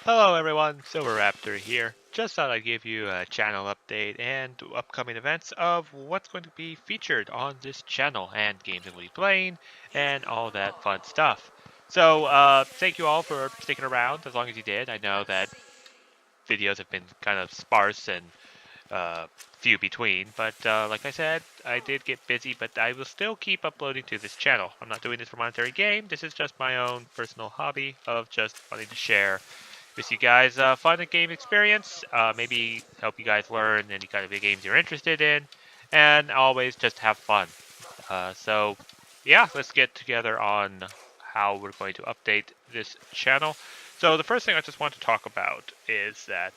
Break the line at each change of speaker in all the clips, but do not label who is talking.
Hello everyone, Silverraptor here. Just thought I'd give you a channel update and upcoming events of what's going to be featured on this channel and games that we'll be playing and all that fun stuff. So, thank you all for sticking around as long as you did. I know that videos have been kind of sparse and few between, but like I said, I did get busy, but I will still keep uploading to this channel. I'm not doing this for monetary gain. This is just my own personal hobby of just wanting to share with you guys fun and game experience, maybe help you guys learn any kind of games you're interested in, and always just have fun. So, yeah, let's get together on how we're going to update this channel. So the first thing I just want to talk about is that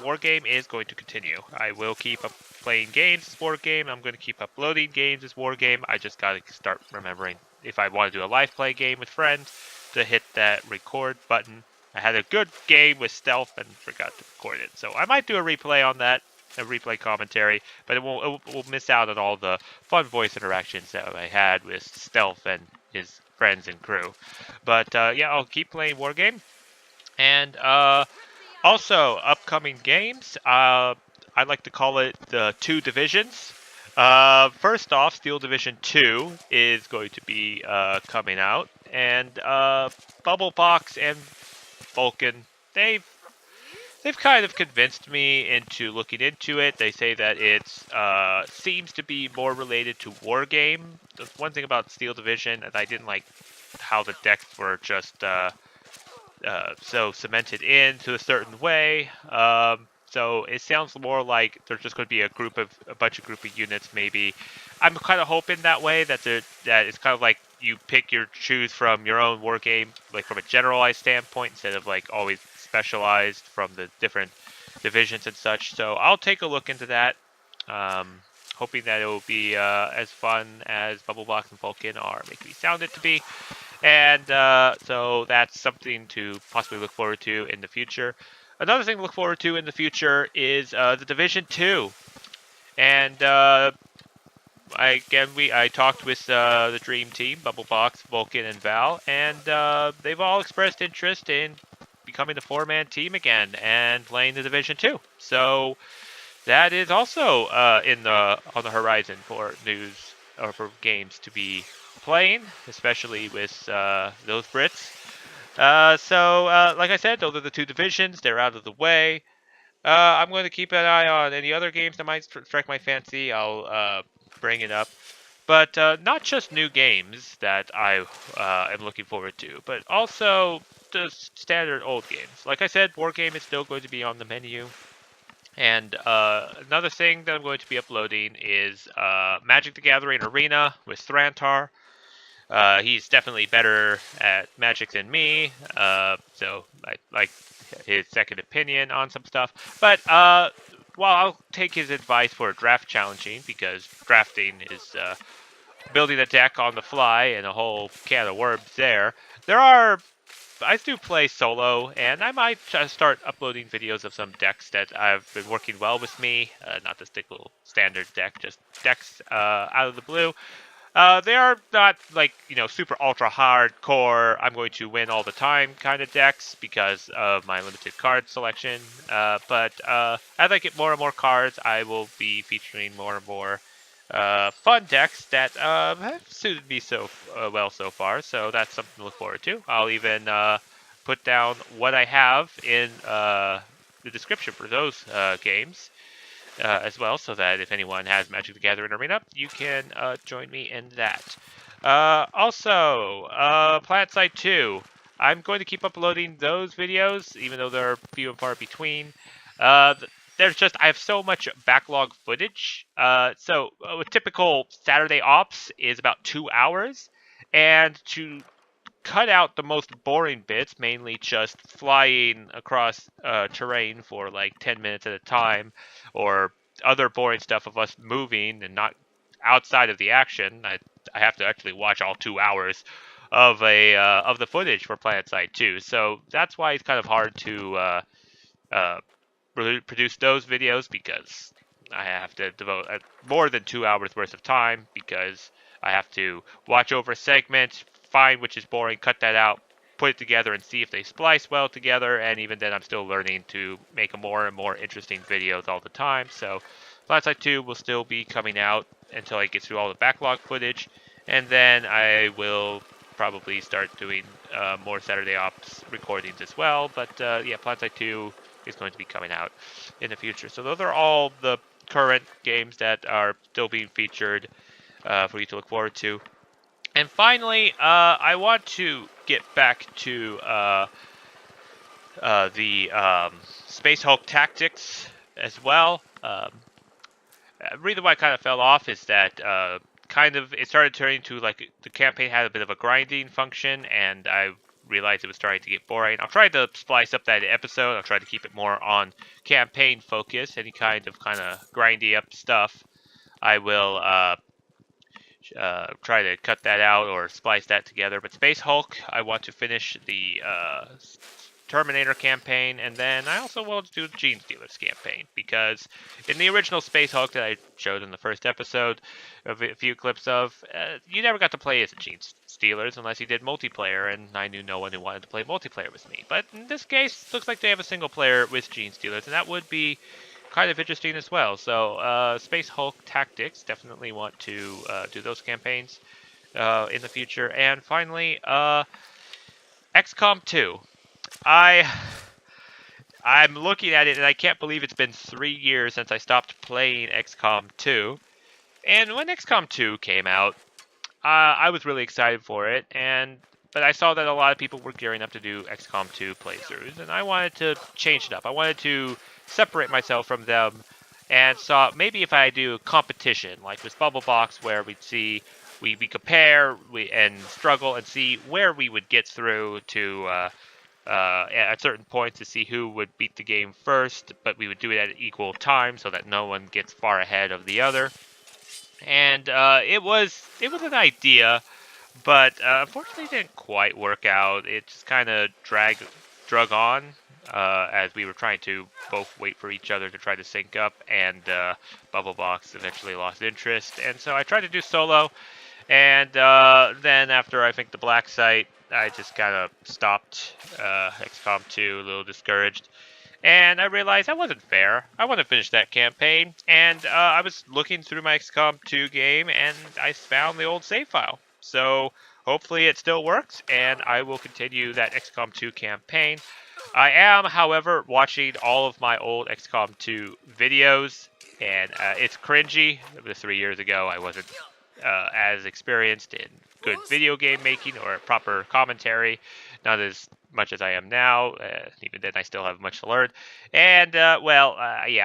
Wargame is going to continue. I will keep up playing games as Wargame. I'm going to keep uploading games as Wargame. I just got to start remembering if I want to do a live play game with friends to hit that record button. I had a good game with Stealth and forgot to record it. So I might do a replay on that, a replay commentary, but it will miss out on all the fun voice interactions that I had with Stealth and his friends and crew. But yeah, I'll keep playing Wargame. And also, upcoming games, I like to call it the two divisions. First off, Steel Division 2 is going to be coming out. And Bubble Box and Vulcan, they've kind of convinced me into looking into it. They say that it seems to be more related to Wargame. The one thing about Steel Division is I didn't like how the decks were just so cemented into a certain way. So it sounds more like there's just going to be a bunch of group of units. Maybe I'm kind of hoping that way that it's kind of like you pick your choose from your own war game, like from a generalized standpoint, instead of like always specialized from the different divisions and such. So I'll take a look into that. Um, Hoping that it will be as fun as Bubble Box and Vulcan are making me sound it to be. And so that's something to possibly look forward to in the future. Another thing to look forward to in the future is the Division 2. And I talked with the Dream Team, Bubblebox, Vulcan, and Val, and they've all expressed interest in becoming a four-man team again and playing the Division 2. So that is also on the horizon for news or for games to be playing, especially with those Brits. So, like I said, those are the two divisions. They're out of the way. I'm going to keep an eye on any other games that might strike my fancy. I'll bring it up. But not just new games that I am looking forward to, but also the standard old games. Like I said, War Game is still going to be on the menu. And another thing that I'm going to be uploading is Magic the Gathering Arena with Thrantar. He's definitely better at Magic than me, so I like his second opinion on some stuff. But while I'll take his advice for draft challenging, because drafting is building a deck on the fly and a whole can of worms there are I do play solo, and I might start uploading videos of some decks that have been working well with me. Not this typical standard deck, just decks out of the blue. They are not like, super ultra hardcore, I'm going to win all the time kind of decks because of my limited card selection. But as I get more and more cards, I will be featuring more and more fun decks that have suited me so well so far. So that's something to look forward to. I'll even put down what I have in the description for those games as well, so that if anyone has Magic the Gathering Arena, you can join me in that. Also, PlanetSide 2. I'm going to keep uploading those videos, even though they're few and far between. There's just, I have so much backlog footage. So a typical Saturday ops is about 2 hours. And to cut out the most boring bits, mainly just flying across terrain for like 10 minutes at a time, or other boring stuff of us moving and not outside of the action. I have to actually watch all 2 hours of the footage for PlanetSide 2. So that's why it's kind of hard to uh, produce those videos, because I have to devote more than 2 hours worth of time, because I have to watch over a segment, find which is boring, cut that out, put it together and see if they splice well together, and even then I'm still learning to make more and more interesting videos all the time. So Planet 2 will still be coming out until I get through all the backlog footage, and then I will probably start doing more Saturday Ops recordings as well. But yeah, Planet 2 is going to be coming out in the future. So those are all the current games that are still being featured for you to look forward to. And finally, I want to get back to the Space Hulk tactics as well. The reason why I kind of fell off is that kind of it started turning to like the campaign had a bit of a grinding function, and I realized it was starting to get boring. I'll try to splice up that episode. I'll try to keep it more on campaign focus. Any kind of grindy up stuff, I will try to cut that out or splice that together. But Space Hulk, I want to finish the Terminator campaign, and then I also want to do the Gene Stealers campaign, because in the original Space Hulk that I showed in the first episode, a few clips of, you never got to play as the Gene Stealers unless you did multiplayer, and I knew no one who wanted to play multiplayer with me. But in this case, looks like they have a single player with Gene Stealers, and that would be kind of interesting as well. So Space Hulk Tactics, definitely want to do those campaigns in the future. And finally, XCOM 2. I'm looking at it and I can't believe it's been 3 years since I stopped playing XCOM 2. And when XCOM 2 came out, I was really excited for it, but I saw that a lot of people were gearing up to do XCOM 2 playthroughs, and I wanted to change it up. I wanted to separate myself from them, and saw maybe if I do a competition, like with Bubble Box, where we compare and struggle and see where we would get through to at certain points to see who would beat the game first, but we would do it at equal time so that no one gets far ahead of the other. And it was an idea, but unfortunately it didn't quite work out. It just kind of drug on as we were trying to both wait for each other to try to sync up, and Bubble Box eventually lost interest. And so I tried to do solo, and then after I think the Black Site, I just kind of stopped XCOM 2, a little discouraged. And I realized that wasn't fair. I want to finish that campaign. And I was looking through my XCOM 2 game, and I found the old save file. So hopefully it still works, and I will continue that XCOM 2 campaign. I am, however, watching all of my old XCOM 2 videos, and it's cringy. 3 years ago, I wasn't as experienced in good video game making or proper commentary. Not as much as I am now. Even then, I still have much to learn. And yeah,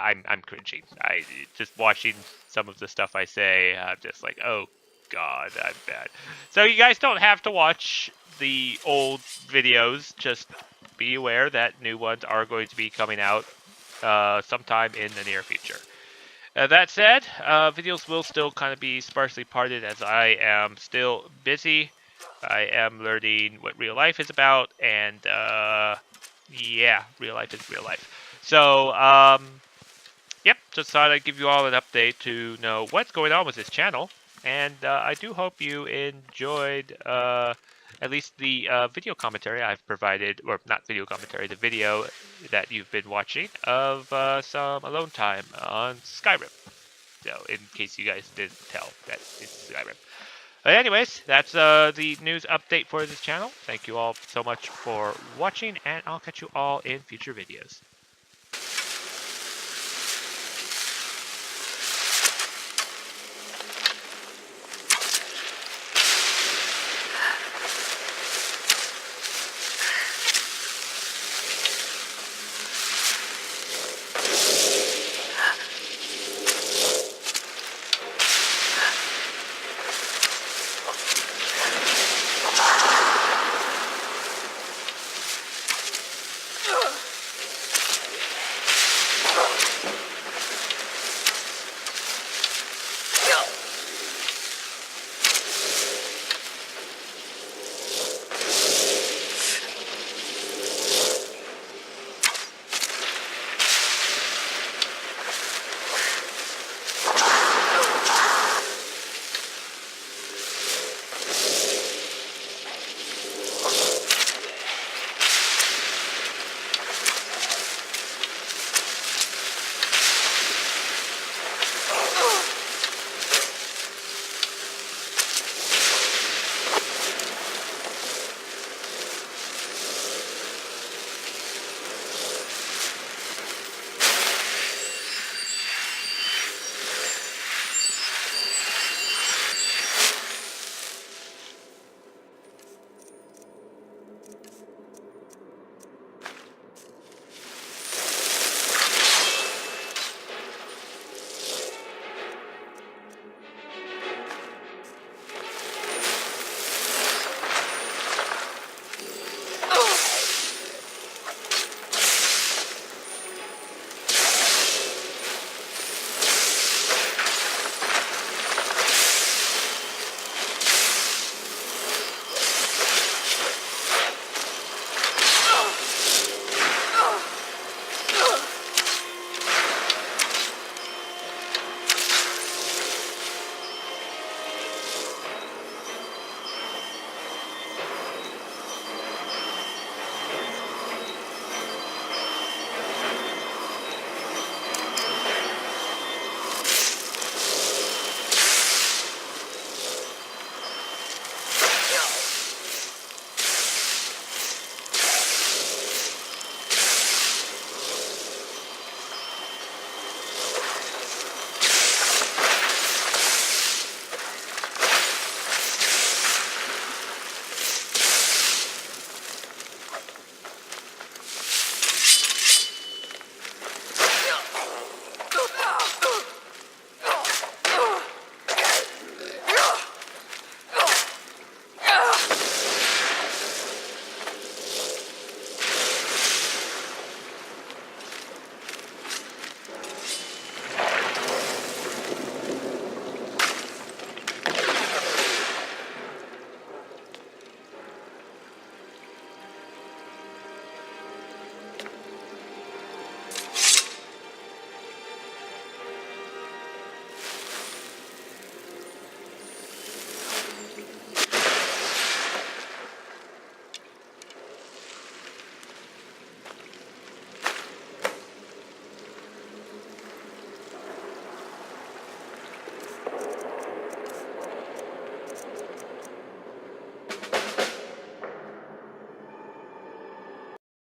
I'm cringing. I just watching some of the stuff I say. I'm just like, oh God, I'm bad. So you guys don't have to watch the old videos. Just be aware that new ones are going to be coming out sometime in the near future. That said, videos will still kind of be sparsely parted as I am still busy. I am learning what real life is about, and yeah, real life is real life. So, yep, just thought I'd give you all an update to know what's going on with this channel, and I do hope you enjoyed at least the video commentary I've provided, or not video commentary, the video that you've been watching of some alone time on Skyrim. So, in case you guys didn't tell, that it's Skyrim. But anyways, that's the news update for this channel. Thank you all so much for watching, and I'll catch you all in future videos.